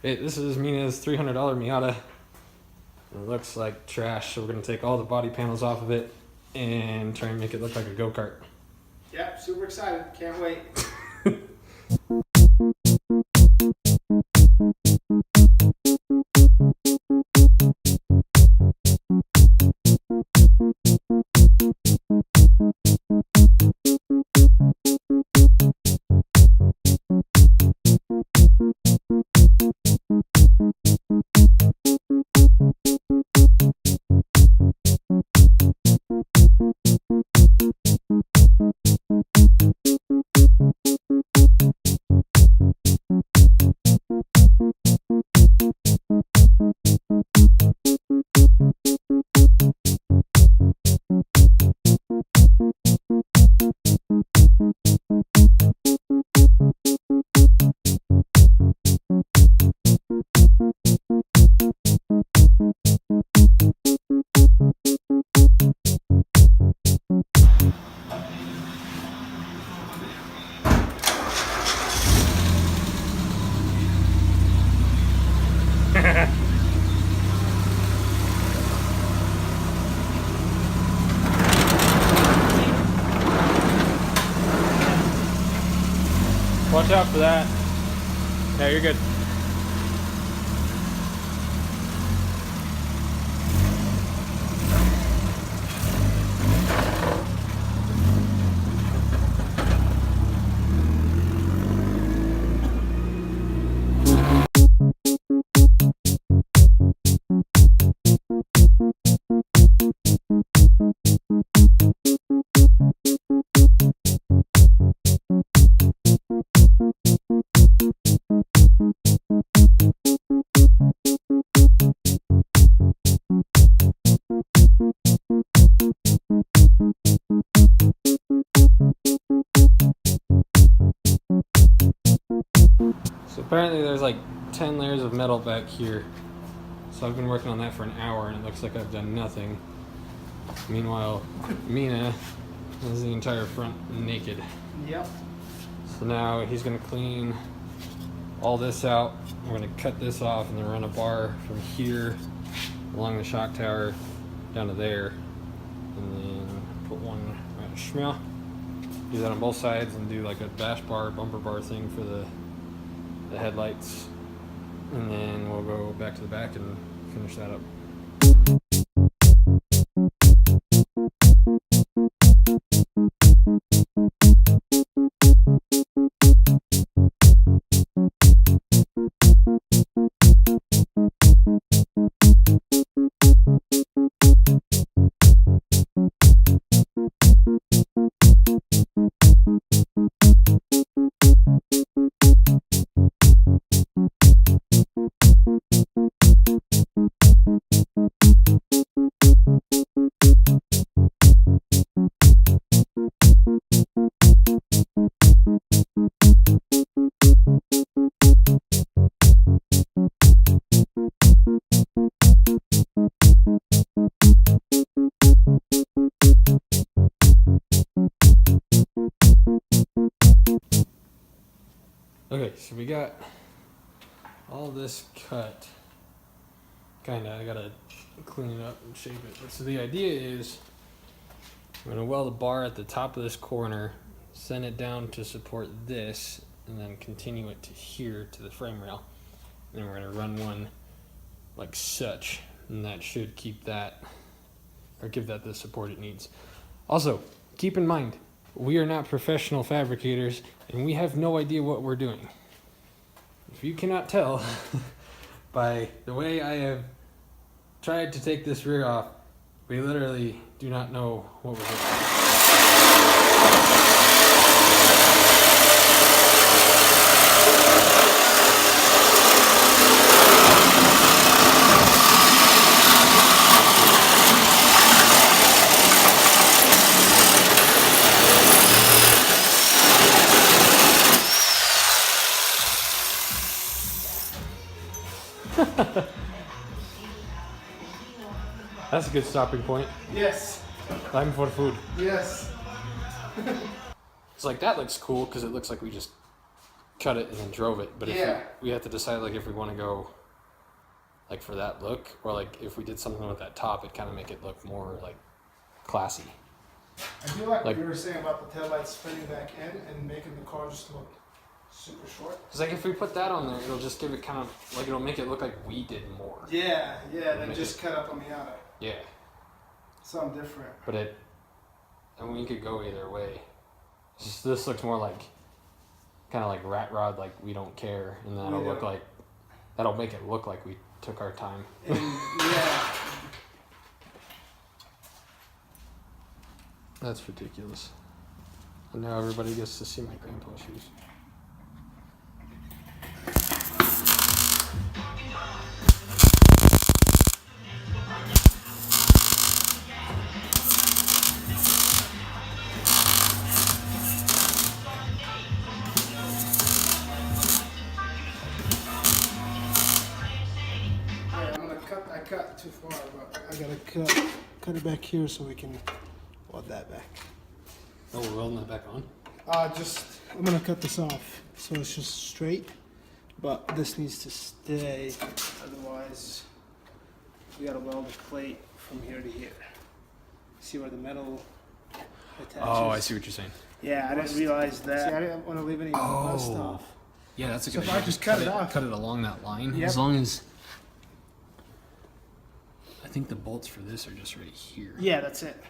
This is Mina's $300 Miata. It looks like trash, so we're gonna take all the body panels off of it and try and make it look like a go-kart. Yep, super excited. Can't wait. Watch out for that. Yeah, you're good. So apparently there's like 10 layers of metal back here. So I've been working on that for an hour and it looks like I've done nothing. Meanwhile, Mina has the entire front naked. Yep. So now he's gonna clean all this out. We're gonna cut this off and then run a bar from here along the shock tower down to there. And then put one right at Schmel. Do that on both sides and do like a bash bar, bumper bar thing for the headlights. And then we'll go back to the back and finish that up. Okay, so we got all this cut. Kinda, I gotta clean it up and shape it. So the idea is I'm gonna weld a bar at the top of this corner, send it down to support this, and then continue it to here to the frame rail. And then we're gonna run one like such, and that should keep that, or give that the support it needs. Also, keep in mind, we are not professional fabricators, and we have no idea what we're doing. If you cannot tell by the way I have tried to take this rear off, we literally do not know what we're doing. That's a good stopping point. Yes. Time for food. Yes. It's like, that looks cool because it looks like we just cut it and then drove it. But Yeah. if we have to decide like if we want to go like for that look, or like if we did something with that top, it kind of make it look more like classy. I do like, Like- what you were saying about the taillights spinning back in and making the car just look super short. Cause like if we put that on there, it'll just give it kind of like it'll make it look like we did more. Yeah, It'll then make just cut up a Miata. Yeah, Something different. but it, and we could go either way. This looks more like kind of like rat rod, like we don't care, and that'll look like that'll make it look like we took our time. And, yeah. That's ridiculous. And now everybody gets to see my grandpa shoes. Yeah, I'm gonna cut. I cut too far, but I gotta cut it back here so we can weld that back. Oh, we're welding that back on? I'm gonna cut this off so it's just straight, but this needs to stay. Otherwise, we gotta weld the plate from here to here. See where the metal attaches? Oh, I see what you're saying. Yeah, I didn't realize that. See, I didn't want to leave any rust off. Yeah, that's a So good if I idea. just cut it off. Cut it along that line. Yep. As long as I think the bolts for this are just right here. Yeah, that's it.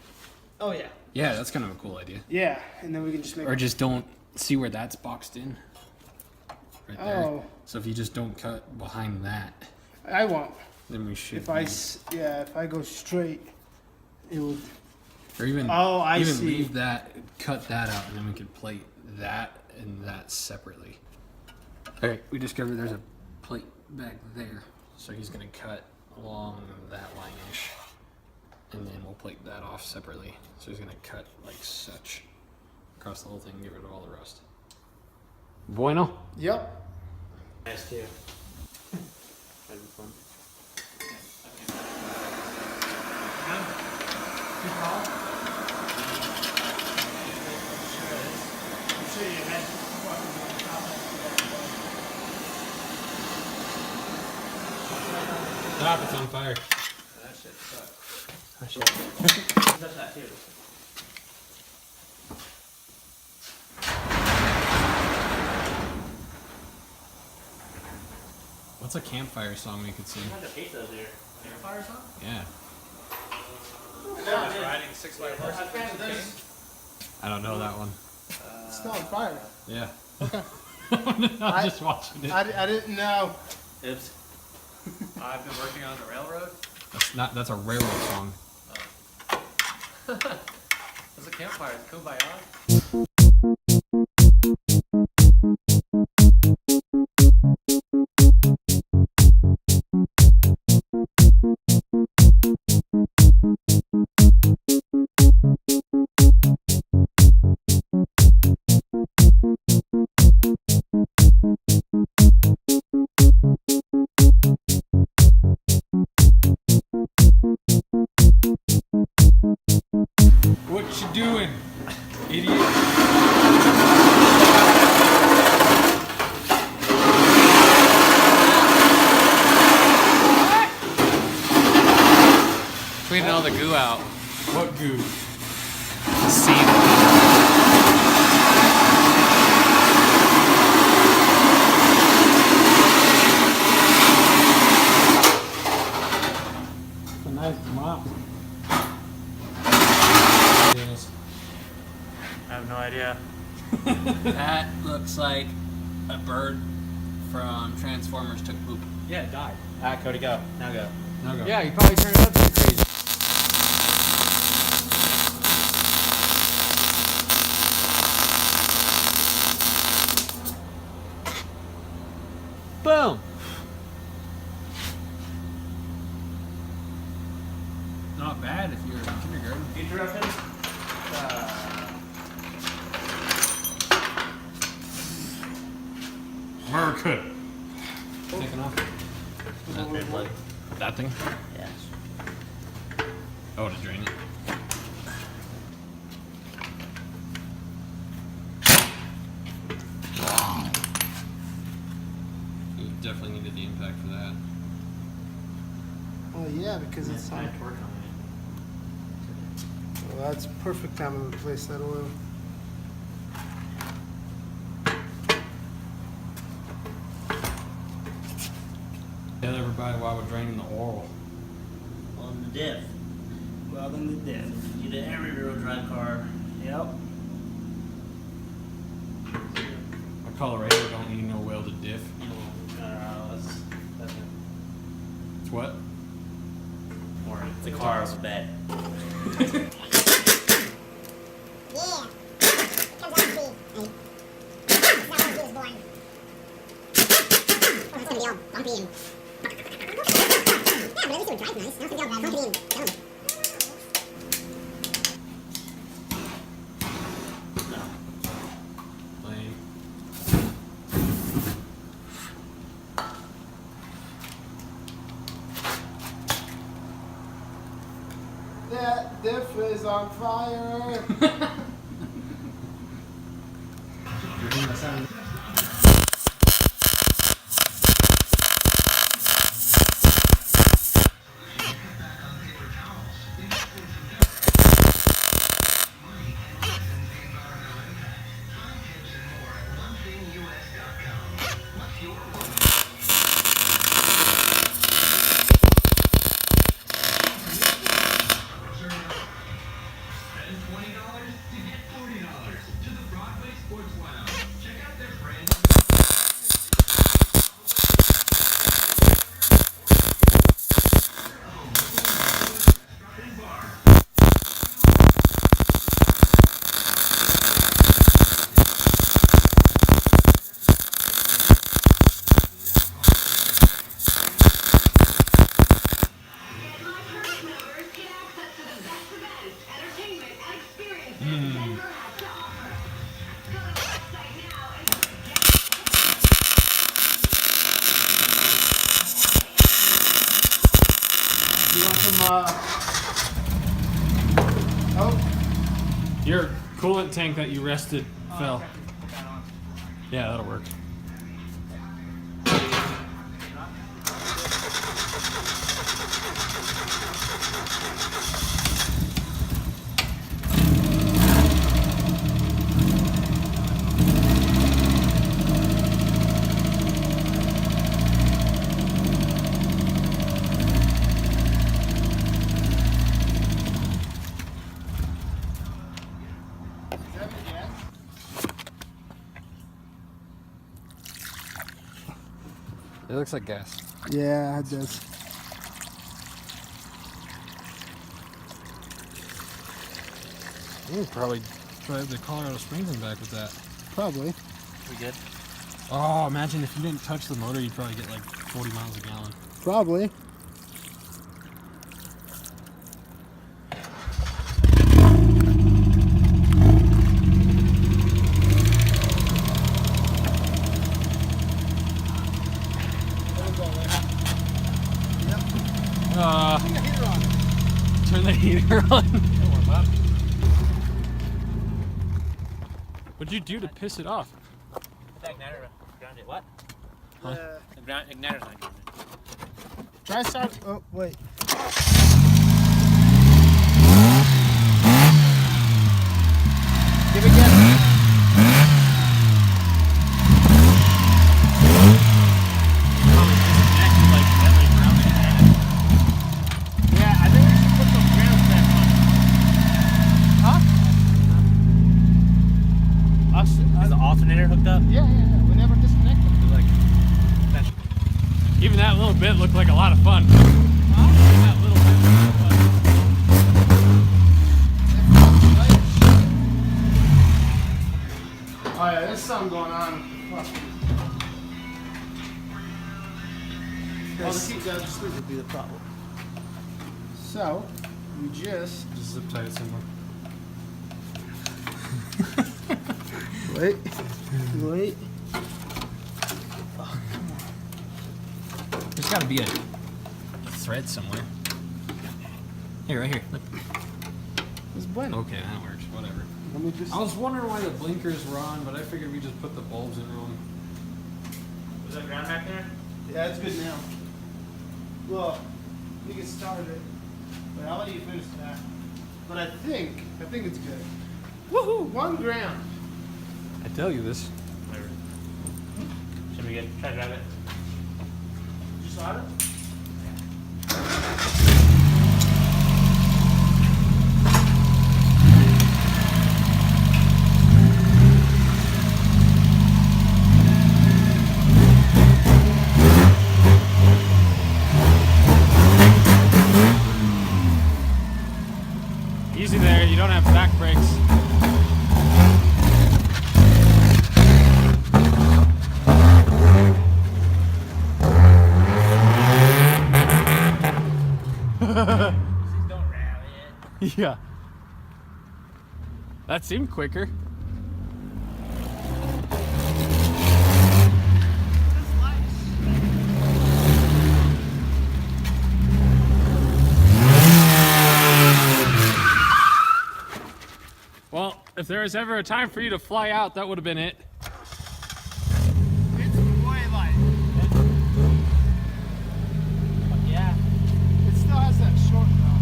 Oh yeah. Yeah, that's kind of a cool idea. Yeah, and then we can just make. Or just don't see where that's boxed in. Right there. Oh. So if you just don't cut behind that, I won't. then we should. If I go straight, it would. Or even. Oh, I even see. leave that, cut that out, and then we could plate that and that separately. Okay, we discovered there's a plate back there, so he's gonna cut along that line-ish, and then we'll plate that off separately. So he's gonna cut like such across the whole thing, get rid of all the rust. Bueno. Yep. Nice too. Having fun. Stop, it's on fire. That shit sucks. That shit. Touch that too. What's a campfire song we could sing? I had to paint those there. Campfire song? Yeah. Just riding 6x horses. I don't know that one. It's still on fire. Yeah. Okay. I'm just watching it. I didn't know. Oops. I've been working on the railroad. That's a railroad song. There's a campfire. Kumbaya. What you doing, idiot? Cleaning all the goo out. What goo? It's a nice mop. Yes. I have no idea. That looks like a bird from Transformers took a poop. Yeah, it died. Alright, Cody, go. Now go. Now go. Yeah, you probably turned it up too crazy. Boom! Not bad if you're in kindergarten. Interrupted? America. Taking off. That thing? Yes. Oh, to drain it. definitely needed the impact for that. Oh yeah, because it's on. torque on Well, that's perfect time to replace that oil. Tell everybody why we're draining the oil. On the diff. Well, then the diff. You did every rear drive car. Yep. A Colorado don't need no welded diff. That's It's what? more. The car is bad. Yeah. Comes out to be. That's how he was born. It's gonna be all bumpy and. Yeah, but at least it would drive nice. Now it's gonna be all bumpy and dumb. Lame. That diff is on fire. You want some, oh, Your coolant tank that you rested fell. Yeah, that'll work. It looks like gas. yeah, it does. You could probably drive the Colorado Springs and back with that. Probably. We good? Oh, imagine if you didn't touch the motor, you'd probably get like 40 miles a gallon. Probably. Turn the heater on. Warm up. What'd you do to piss it off? The igniter grounded. What? Huh? The igniter's not grounded. Try start. Oh, wait. Give it gas. Yeah, I think we should put those grounds back on. Huh? Is the alternator hooked up? Yeah. We never disconnected it. Even that little bit looked like a lot of fun. That little bit looked like fun. Oh yeah, there's something going on. Fuck. Well, the seat down sleep would be the problem. So, we just zip tie it somewhere. wait. There's got to be a thread somewhere. Here, right here. Look. It's bueno. Okay, that works. Whatever. Let me just. I was wondering why the blinkers were on, but I figured we just put the bulbs in wrong. Was that ground back there? Yeah, it's good now. Well, you can start it, but I'll let you finish that. But I think it's good. Woohoo! 1 gram. I tell you this. Whatever. Should we try to drive it? You start it? Easy there, you don't have back brakes. Please don't rally it. Yeah. That seemed quicker. Well, if there was ever a time for you to fly out, that would have been it. It's way light. Yeah. It still has that short though.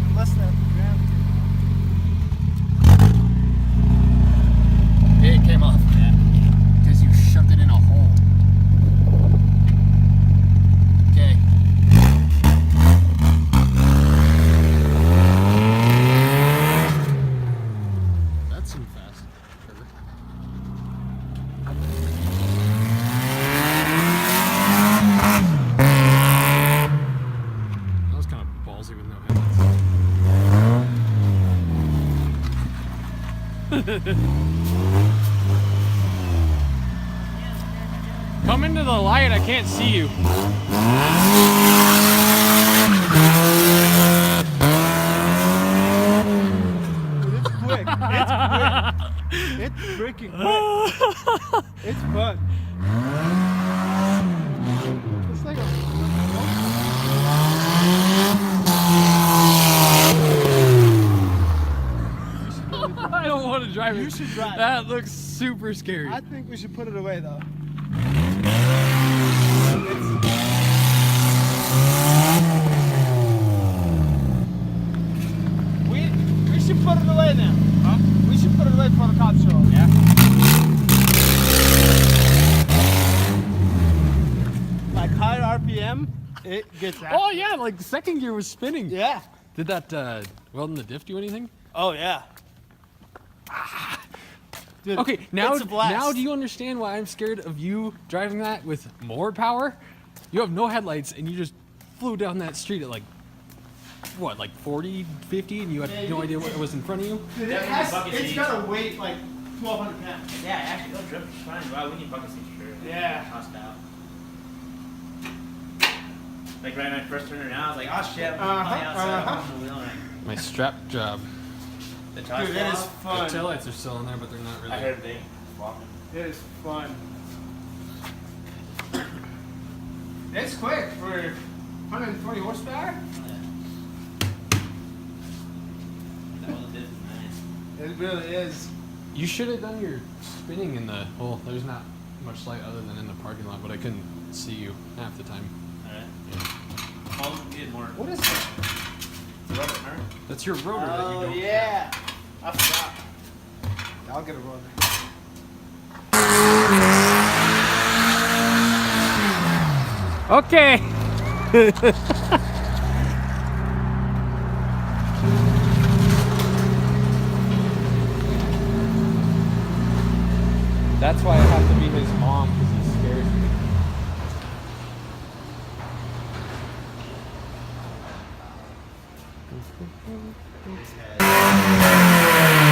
Unless that ground It came off. Yeah. Because you shoved it in a hole. Okay. That seemed fast. That was kind of ballsy with no headlights. Come into the light, I can't see you. It's quick. It's freaking quick. It's fun. It's like I don't want to drive it. You should drive it. That looks super scary. I think we should put it away though. We should put it away now. Huh? We should put it away before the cops show up. Yeah. Like higher RPM, it gets out. Oh yeah, like the second gear was spinning. Yeah. Did that welding the diff do anything? Oh yeah. Dude, Okay, now it's a blast. now do you understand why I'm scared of you driving that with more power? You have no headlights and you just flew down that street at like what, like 40, 50 and you had no idea what was in front of you? Dude, it's got a weight like 1,200 pounds. Yeah, actually, they'll drift just fine. Wow, we need bucket seats for sure. Yeah. Tossed out. Like right when I first turned around, I was like, oh shit, I'm flying outside on the wheel. And My strap job. the toss Dude, it is off. The fun. taillights are still in there, but they're not really. I heard they walking. It is fun. It's quick for 120 horsepower. That one did nice. It really is. You should have done your spinning in the hole. There's not much light other than in the parking lot, but I couldn't see you half the time. Alright. Oh, we did more. What is that? The rubber, huh? That's your rotor that you Oh don't. yeah. I forgot. I'll get a rotor. Okay. That's why I have to be his mom, because he's scared. This guy.